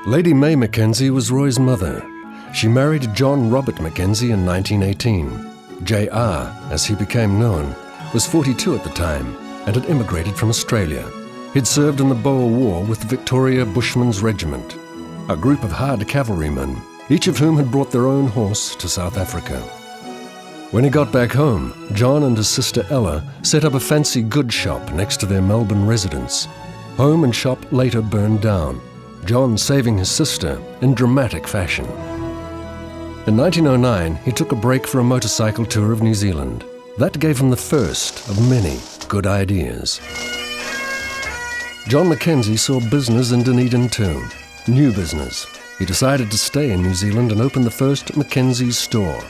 Lady May McKenzie was Roy's mother. She married John Robert McKenzie in 1918. JR, as he became known, was 42 at the time and had immigrated from Australia. He'd served in the Boer War with the Victoria Bushmen's Regiment, a group of hard cavalrymen, each of whom had brought their own horse to South Africa. When he got back home, John and his sister Ella set up a fancy goods shop next to their Melbourne residence. Home and shop later burned down, John saving his sister in dramatic fashion. In 1909, he took a break for a motorcycle tour of New Zealand. That gave him the first of many good ideas. John McKenzie saw business in Dunedin too, new business. He decided to stay in New Zealand and open the first McKenzie's store.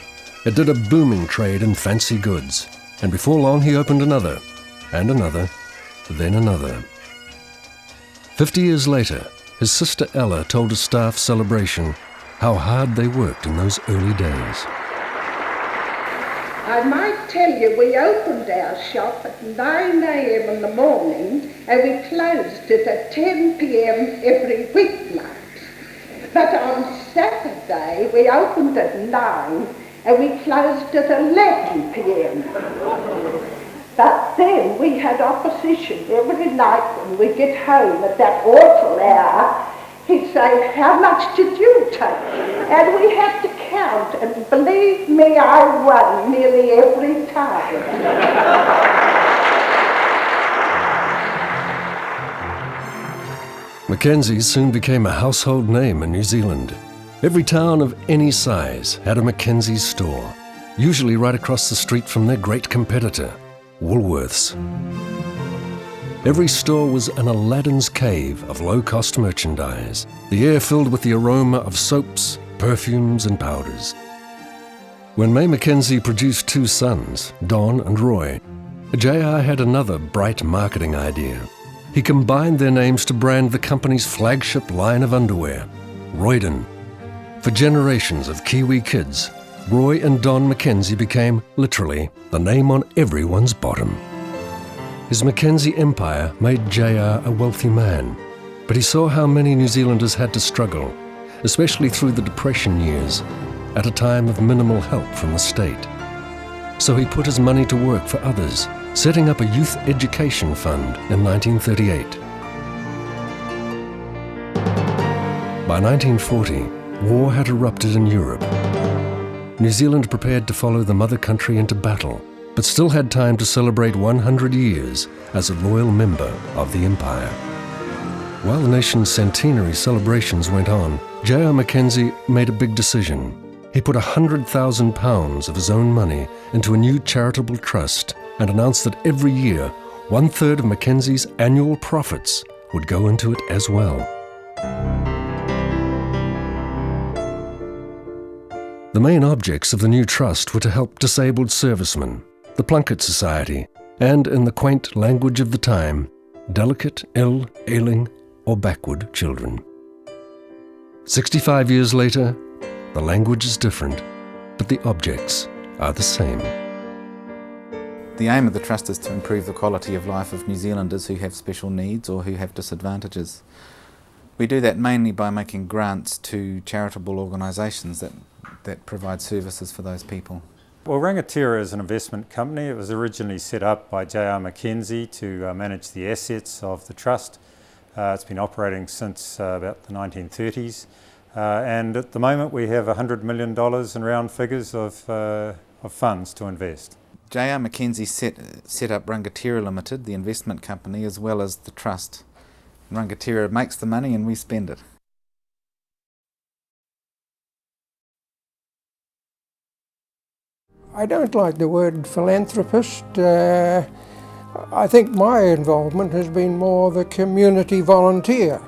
It did a booming trade in fancy goods, and before long he opened another, and another, then another. 50 years later, his sister Ella told a staff celebration how hard they worked in those early days. I might tell you we opened our shop at 9 a.m. in the morning and we closed it at 10 p.m. every weeknight. But on Saturday we opened at 9 and we closed at 11 p.m. But then we had opposition every night when we get home at that awful hour. He'd say, "How much did you take?" And we had to count, and believe me, I won nearly every time. Mackenzie's soon became a household name in New Zealand. Every town of any size had a Mackenzie's store, usually right across the street from their great competitor, Woolworths. Every store was an Aladdin's cave of low-cost merchandise, the air filled with the aroma of soaps, perfumes and powders. When May McKenzie produced two sons, Don and Roy, JR had another bright marketing idea. He combined their names to brand the company's flagship line of underwear, Royden. For generations of Kiwi kids, Roy and Don McKenzie became, literally, the name on everyone's bottom. His McKenzie empire made JR a wealthy man, but he saw how many New Zealanders had to struggle, especially through the Depression years, at a time of minimal help from the state. So he put his money to work for others, setting up a youth education fund in 1938. By 1940, war had erupted in Europe. New Zealand prepared to follow the mother country into battle, but still had time to celebrate 100 years as a loyal member of the Empire. While the nation's centenary celebrations went on, J R McKenzie made a big decision. He put £100,000 of his own money into a new charitable trust and announced that every year, 1/3 of Mackenzie's annual profits would go into it as well. The main objects of the new trust were to help disabled servicemen, the Plunkett Society, and, in the quaint language of the time, delicate, ill, ailing, or backward children. 65 years later, the language is different, but the objects are the same. The aim of the Trust is to improve the quality of life of New Zealanders who have special needs or who have disadvantages. We do that mainly by making grants to charitable organisations that provide services for those people. Well, Rangatira is an investment company. It was originally set up by J R McKenzie to manage the assets of the Trust. It's been operating since about the 1930s. And at the moment we have $100 million in round figures of funds to invest. J R McKenzie set up Rangatira Limited, the investment company, as well as the Trust. Rangatira makes the money and we spend it. I don't like the word philanthropist. I think my involvement has been more the community volunteer,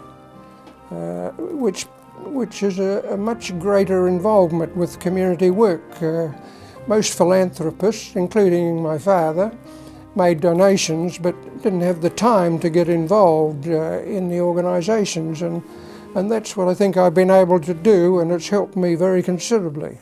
which is a much greater involvement with community work. Most philanthropists, including my father, made donations but didn't have the time to get involved in the organisations, and that's what I think I've been able to do, and it's helped me very considerably.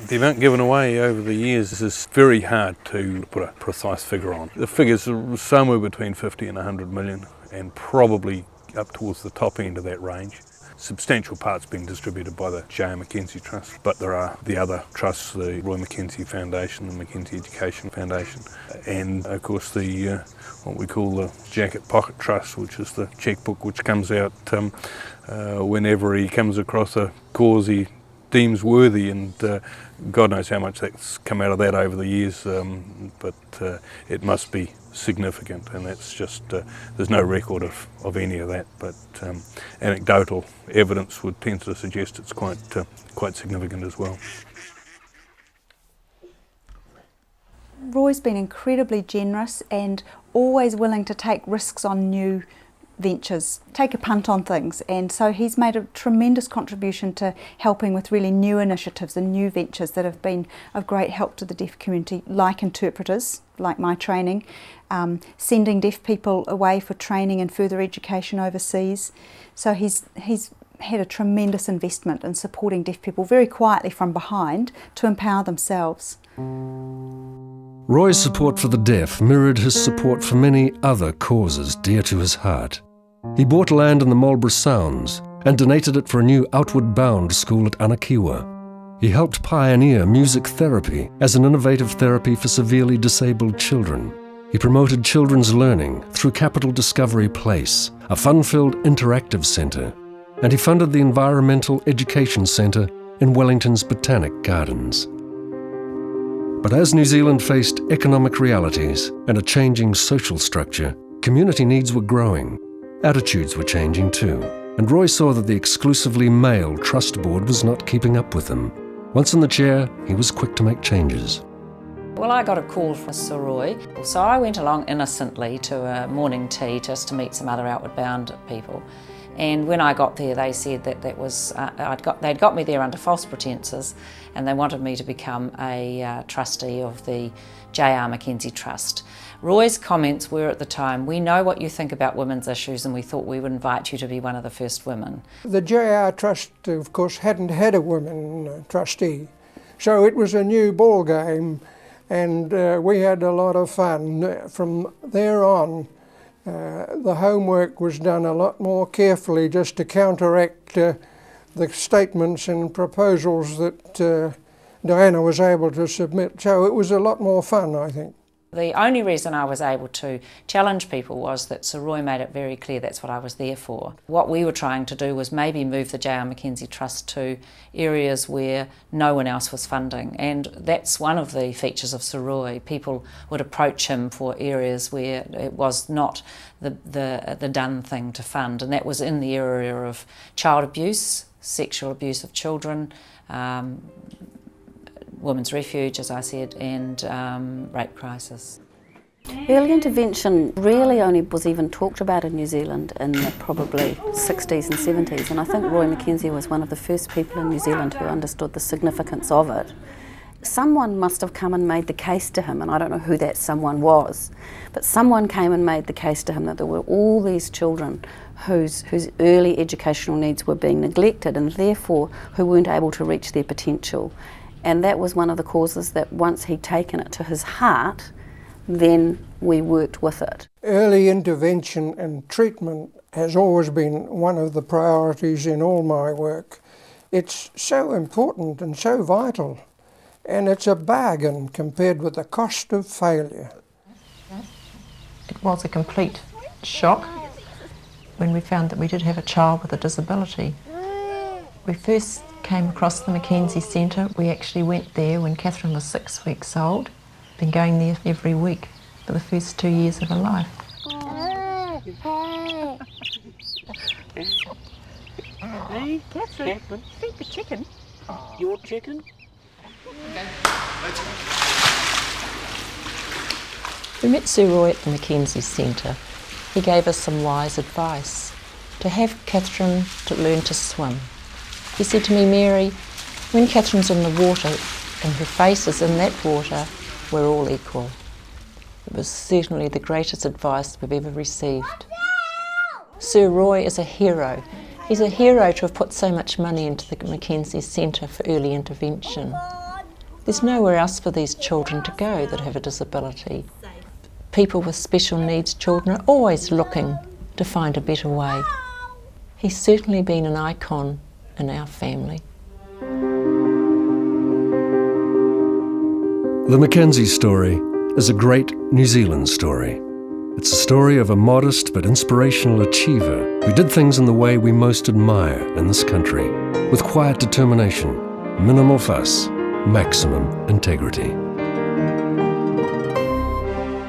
The amount given away over the years is very hard to put a precise figure on. The figures are somewhere between 50 and 100 million, and probably up towards the top end of that range. Substantial parts being distributed by the J R McKenzie Trust, but there are the other trusts, the Roy McKenzie Foundation, the McKenzie Education Foundation, and of course the what we call the Jacket Pocket Trust, which is the chequebook which comes out whenever he comes across a cause he deems worthy, and God knows how much that's come out of that over the years, but it must be significant, and that's just there's no record of any of that, but anecdotal evidence would tend to suggest it's quite significant as well. Roy's been incredibly generous and always willing to take risks on new ventures, take a punt on things, and so he's made a tremendous contribution to helping with really new initiatives and new ventures that have been of great help to the deaf community, like interpreters, like my training, sending deaf people away for training and further education overseas. So he's had a tremendous investment in supporting deaf people very quietly from behind to empower themselves. Roy's support for the deaf mirrored his support for many other causes dear to his heart. He bought land in the Marlborough Sounds and donated it for a new outward bound school at Anakiwa. He helped pioneer music therapy as an innovative therapy for severely disabled children. He promoted children's learning through Capital Discovery Place, a fun-filled interactive centre, and he funded the Environmental Education Centre in Wellington's Botanic Gardens. But as New Zealand faced economic realities and a changing social structure, community needs were growing. Attitudes were changing too, and Roy saw that the exclusively male trust board was not keeping up with them. Once in the chair, he was quick to make changes. Well, I got a call from Sir Roy, so I went along innocently to a morning tea just to meet some other outward bound people. And when I got there, they said that they'd got me there under false pretences, and they wanted me to become a trustee of the J R McKenzie Trust. Roy's comments were at the time, "We know what you think about women's issues, and we thought we would invite you to be one of the first women." The JR Trust, of course, hadn't had a woman trustee, so it was a new ball game, and we had a lot of fun. From there on, the homework was done a lot more carefully just to counteract the statements and proposals that Diana was able to submit. So it was a lot more fun, I think. The only reason I was able to challenge people was that Sir Roy made it very clear that's what I was there for. What we were trying to do was maybe move the J R McKenzie Trust to areas where no one else was funding, and that's one of the features of Sir Roy. People would approach him for areas where it was not the done thing to fund, and that was in the area of child abuse, sexual abuse of children, women's refuge, as I said, and rape crisis. Early intervention really only was even talked about in New Zealand in the probably 60s and 70s, and I think Roy McKenzie was one of the first people in New Zealand who understood the significance of it. Someone must have come and made the case to him, and I don't know who that someone was, but someone came and made the case to him that there were all these children whose early educational needs were being neglected, and therefore who weren't able to reach their potential. And that was one of the causes that once he'd taken it to his heart, then we worked with it. Early intervention and treatment has always been one of the priorities in all my work. It's so important and so vital, and it's a bargain compared with the cost of failure. It was a complete shock when we found that we did have a child with a disability. We first came across the McKenzie Centre. We actually went there when Catherine was 6 weeks old. Been going there every week for the first 2 years of her life. Hey, Catherine, feed the chicken. Your chicken? We met Sir Roy at the McKenzie Centre. He gave us some wise advice to have Catherine to learn to swim. He said to me, "Mary, when Catherine's in the water and her face is in that water, we're all equal." It was certainly the greatest advice we've ever received. Sir Roy is a hero. He's a hero to have put so much money into the McKenzie Centre for early intervention. There's nowhere else for these children to go that have a disability. People with special needs children are always looking to find a better way. He's certainly been an icon in our family. The McKenzie story is a great New Zealand story. It's a story of a modest but inspirational achiever who did things in the way we most admire in this country, with quiet determination, minimal fuss, maximum integrity.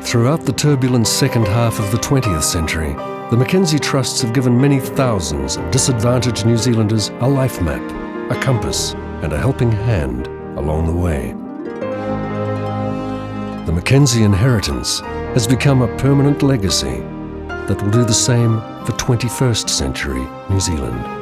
Throughout the turbulent second half of the 20th century, the McKenzie Trusts have given many thousands of disadvantaged New Zealanders a life map, a compass, and a helping hand along the way. The McKenzie inheritance has become a permanent legacy that will do the same for 21st century New Zealand.